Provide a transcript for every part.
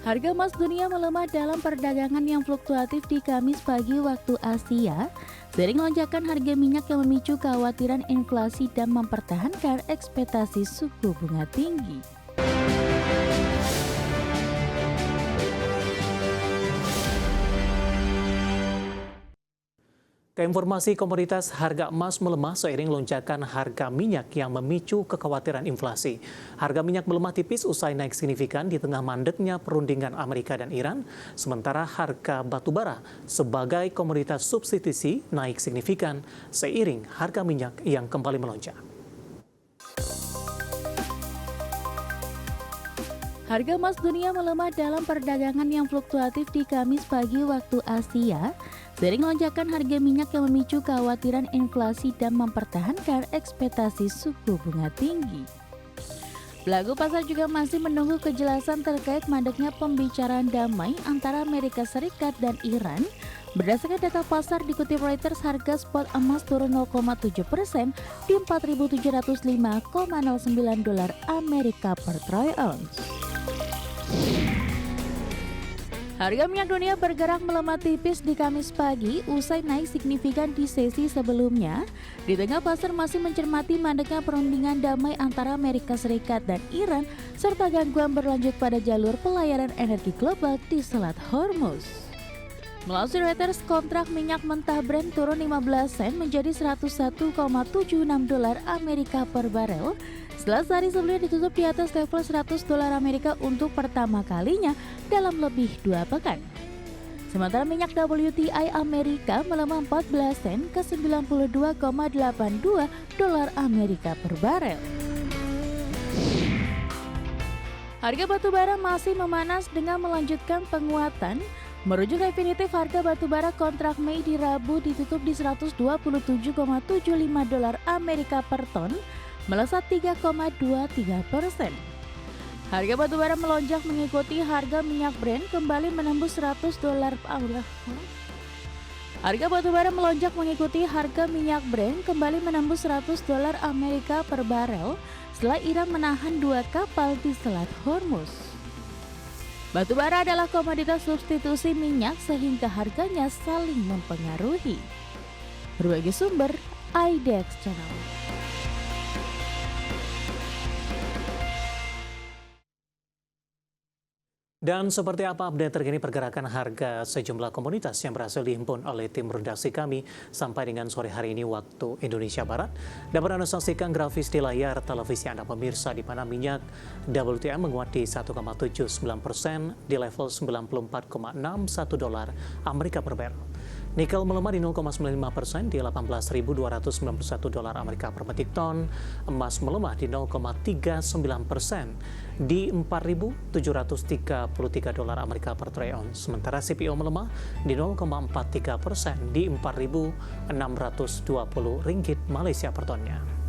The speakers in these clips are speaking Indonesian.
Harga emas dunia melemah dalam perdagangan yang fluktuatif di Kamis pagi waktu Asia, seiring lonjakan harga minyak yang memicu kekhawatiran inflasi dan mempertahankan ekspektasi suku bunga tinggi. Keinformasi komoditas harga emas melemah seiring lonjakan harga minyak yang memicu kekhawatiran inflasi. Harga minyak melemah tipis usai naik signifikan di tengah mandeknya perundingan Amerika dan Iran, sementara harga batu bara sebagai komoditas substitusi naik signifikan seiring harga minyak yang kembali melonjak. Harga emas dunia melemah dalam perdagangan yang fluktuatif di Kamis pagi waktu Asia, seiring lonjakan harga minyak yang memicu kekhawatiran inflasi dan mempertahankan ekspektasi suku bunga tinggi. Pelaku pasar juga masih menunggu kejelasan terkait mandeknya pembicaraan damai antara Amerika Serikat dan Iran. Berdasarkan data pasar dikutip Reuters, harga spot emas turun 0,7% di 4.705,09 dolar Amerika per troy ounce. Harga minyak dunia bergerak melemah tipis di Kamis pagi usai naik signifikan di sesi sebelumnya. Di tengah pasar masih mencermati mandeknya perundingan damai antara Amerika Serikat dan Iran serta gangguan berlanjut pada jalur pelayaran energi global di Selat Hormuz. Melalui Reuters, kontrak minyak mentah Brent turun 15 sen menjadi 101,76 dolar Amerika per barel. Setelah sehari sebelumnya ditutup di atas level 100 dolar Amerika untuk pertama kalinya dalam lebih 2 pekan. Sementara minyak WTI Amerika melemah 14 sen ke 92,82 dolar Amerika per barel. Harga batu bara masih memanas dengan melanjutkan penguatan. Merujuk Refinitiv, harga batu bara kontrak Mei di Rabu ditutup di 127,75 dolar Amerika per ton, melesat 3,23%. Harga batu bara melonjak mengikuti harga minyak Brent kembali menembus 100 dolar. Harga batu bara melonjak mengikuti harga minyak Brent kembali menembus 100 dolar Amerika per barel setelah Iran menahan 2 kapal di Selat Hormuz. Batu bara adalah komoditas substitusi minyak sehingga harganya saling mempengaruhi. Berbagai sumber, IDX Channel. Dan seperti apa update terkini pergerakan harga sejumlah komoditas yang berhasil dihimpun oleh tim redaksi kami sampai dengan sore hari ini waktu Indonesia Barat. Dapat Anda saksikan grafis di layar televisi Anda pemirsa, di mana minyak WTI menguat di 1,79% di level 94,61 dolar Amerika per barrel. Nikel melemah di 0,95% di 18.291 dolar Amerika per metrik ton. Emas melemah di 0,39% di 4.733 dolar Amerika per troy ounce. Sementara CPO melemah di 0,43% di 4.620 ringgit Malaysia per tonnya.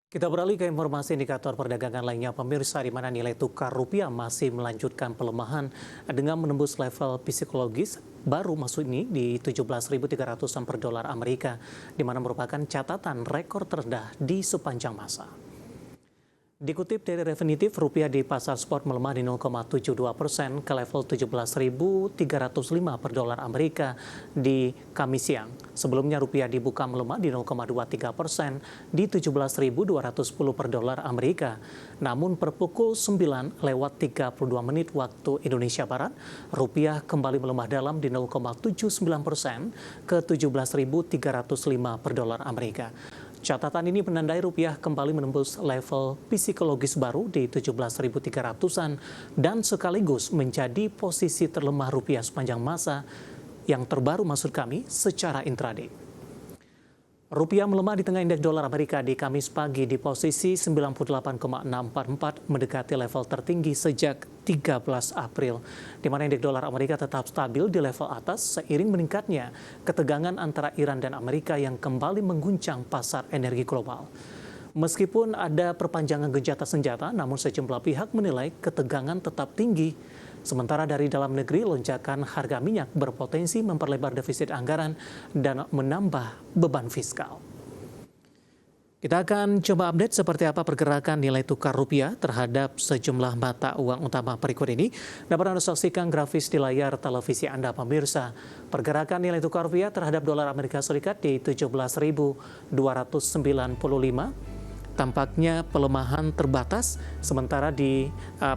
Kita beralih ke informasi indikator perdagangan lainnya pemirsa, di mana nilai tukar rupiah masih melanjutkan pelemahan dengan menembus level psikologis baru masuk ini di 17.300-an per dolar Amerika, di mana merupakan catatan rekor terendah di sepanjang masa. Dikutip dari Refinitiv, rupiah di pasar spot melemah di 0,72% ke level 17.305 per dolar Amerika di Kamis siang. Sebelumnya rupiah dibuka melemah di 0,23% di 17.210 per dolar Amerika. Namun per pukul 9 lewat 32 menit waktu Indonesia Barat, rupiah kembali melemah dalam di 0,79% ke 17.305 per dolar Amerika. Catatan ini menandai rupiah kembali menembus level psikologis baru di 17.300-an dan sekaligus menjadi posisi terlemah rupiah sepanjang masa yang terbaru maksud kami secara intraday. Rupiah melemah di tengah indeks dolar Amerika di Kamis pagi di posisi 98,644 mendekati level tertinggi sejak 13 April, di mana indeks dolar Amerika tetap stabil di level atas seiring meningkatnya ketegangan antara Iran dan Amerika yang kembali mengguncang pasar energi global. Meskipun ada perpanjangan gencatan senjata, namun sejumlah pihak menilai ketegangan tetap tinggi. Sementara dari dalam negeri, lonjakan harga minyak berpotensi memperlebar defisit anggaran dan menambah beban fiskal. Kita akan coba update seperti apa pergerakan nilai tukar rupiah terhadap sejumlah mata uang utama berikut ini. Dapat Anda saksikan grafis di layar televisi Anda pemirsa. Pergerakan nilai tukar rupiah terhadap dolar Amerika Serikat di 17.295. Tampaknya pelemahan terbatas, sementara di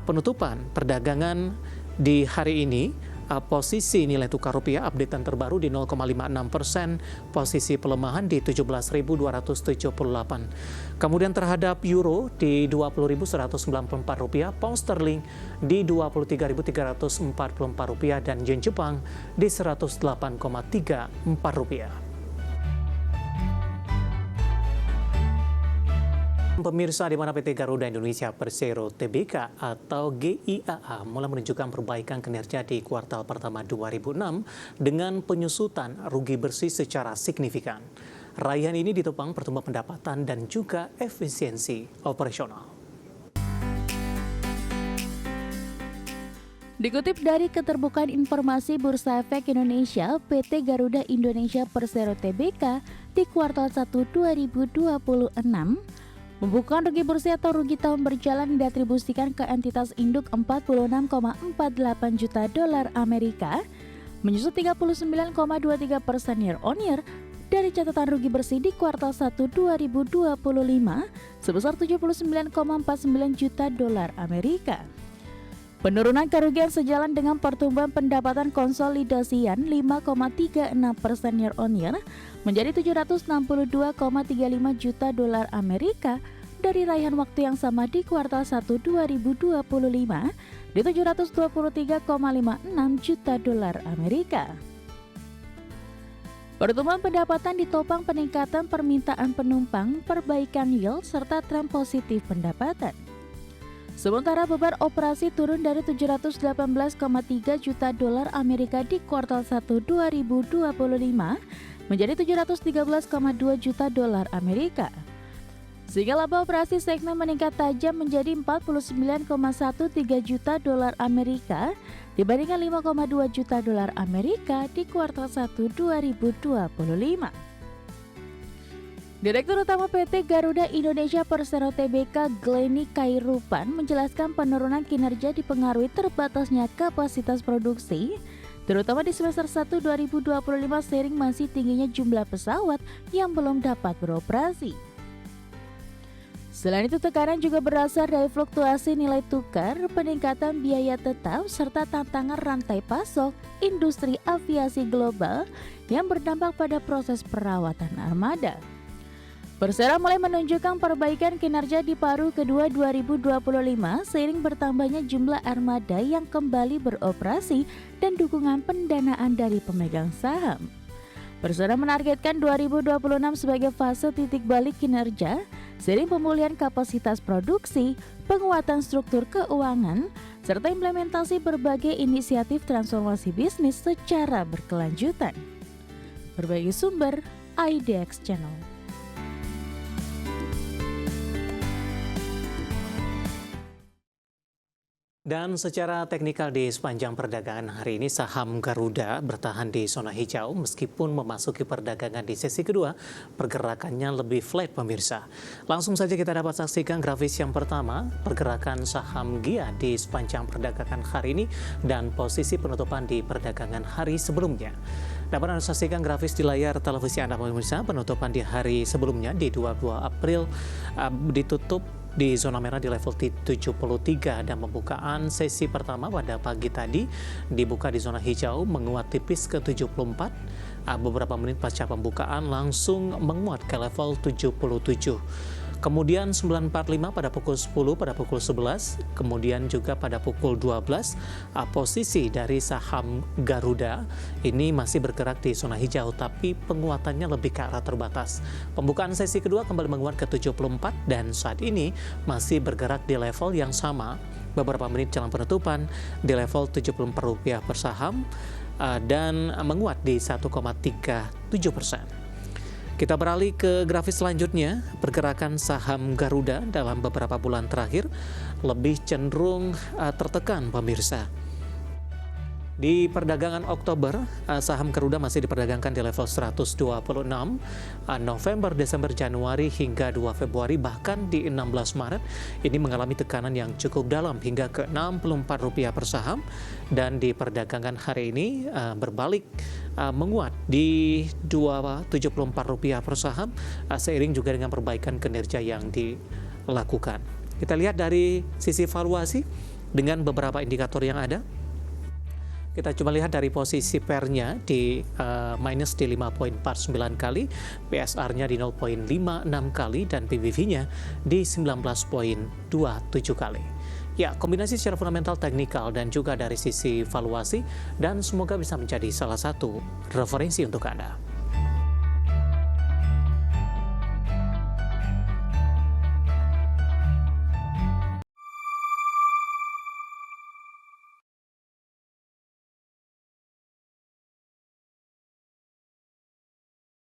penutupan perdagangan di hari ini, posisi nilai tukar rupiah updatean terbaru di 0,56%, posisi pelemahan di 17.278. Kemudian terhadap euro di 20.194 rupiah, pound sterling di 23.344 rupiah, dan yen Jepang di 108,34 rupiah. Pemirsa, di mana PT Garuda Indonesia Persero Tbk atau GIAA mulai menunjukkan perbaikan kinerja di kuartal pertama 2006 dengan penyusutan rugi bersih secara signifikan. Raihan ini ditopang pertumbuhan pendapatan dan juga efisiensi operasional. Dikutip dari Keterbukaan Informasi Bursa Efek Indonesia, PT Garuda Indonesia Persero Tbk di kuartal 1 2026 membukukan rugi bersih atau rugi tahun berjalan diatribusikan ke entitas induk 46,48 juta dolar Amerika, menyusut 39,23% year on year dari catatan rugi bersih di kuartal 1 2025 sebesar 79,49 juta dolar Amerika. Penurunan kerugian sejalan dengan pertumbuhan pendapatan konsolidasian 5,36% year on year menjadi 762,35 juta dolar Amerika dari raihan waktu yang sama di kuartal 1 2025 di 723,56 juta dolar Amerika. Pertumbuhan pendapatan ditopang peningkatan permintaan penumpang, perbaikan yield, serta tren positif pendapatan. Sementara beban operasi turun dari 718,3 juta dolar Amerika di kuartal 1 2025 menjadi 713,2 juta dolar Amerika. Sehingga laba operasi segmen meningkat tajam menjadi 49,13 juta dolar Amerika dibandingkan 5,2 juta dolar Amerika di kuartal 1 2025. Direktur Utama PT Garuda Indonesia Persero Tbk Glenny Kairupan menjelaskan penurunan kinerja dipengaruhi terbatasnya kapasitas produksi, terutama di semester 1 2025 seiring masih tingginya jumlah pesawat yang belum dapat beroperasi. Selain itu, tekanan juga berasal dari fluktuasi nilai tukar, peningkatan biaya tetap, serta tantangan rantai pasok industri aviasi global yang berdampak pada proses perawatan armada. Persero mulai menunjukkan perbaikan kinerja di paruh kedua 2025 seiring bertambahnya jumlah armada yang kembali beroperasi dan dukungan pendanaan dari pemegang saham. Persero menargetkan 2026 sebagai fase titik balik kinerja seiring pemulihan kapasitas produksi, penguatan struktur keuangan, serta implementasi berbagai inisiatif transformasi bisnis secara berkelanjutan. Berbagai sumber, IDX Channel. Dan secara teknikal di sepanjang perdagangan hari ini saham Garuda bertahan di zona hijau meskipun memasuki perdagangan di sesi kedua pergerakannya lebih flat pemirsa. Langsung saja kita dapat saksikan grafis yang pertama pergerakan saham GIA di sepanjang perdagangan hari ini dan posisi penutupan di perdagangan hari sebelumnya. Dapat Anda saksikan grafis di layar televisi Anda pemirsa, penutupan di hari sebelumnya di 22 April ditutup di zona merah di level 73 dan pembukaan sesi pertama pada pagi tadi dibuka di zona hijau menguat tipis ke 74. Beberapa menit pasca pembukaan langsung menguat ke level 77. Kemudian 9.45 pada pukul 10, pada pukul 11, kemudian juga pada pukul 12, posisi dari saham Garuda ini masih bergerak di zona hijau, tapi penguatannya lebih ke arah terbatas. Pembukaan sesi kedua kembali menguat ke 74 dan saat ini masih bergerak di level yang sama. Beberapa menit jelang penutupan di level Rp74 per saham dan menguat di 1,37%. Kita beralih ke grafis selanjutnya, pergerakan saham Garuda dalam beberapa bulan terakhir lebih cenderung tertekan pemirsa. Di perdagangan Oktober, saham Garuda masih diperdagangkan di level 126, November, Desember, Januari hingga 2 Februari, bahkan di 16 Maret, ini mengalami tekanan yang cukup dalam hingga ke Rp64 per saham, dan di perdagangan hari ini berbalik menguat di Rp274 per saham, seiring juga dengan perbaikan kinerja yang dilakukan. Kita lihat dari sisi valuasi dengan beberapa indikator yang ada. Kita coba lihat dari posisi PER-nya di minus di 5,49 kali, PSR-nya di 0,56 kali, dan PBV-nya di 19,27 kali. Ya, kombinasi secara fundamental, teknikal, dan juga dari sisi valuasi, dan semoga bisa menjadi salah satu referensi untuk Anda.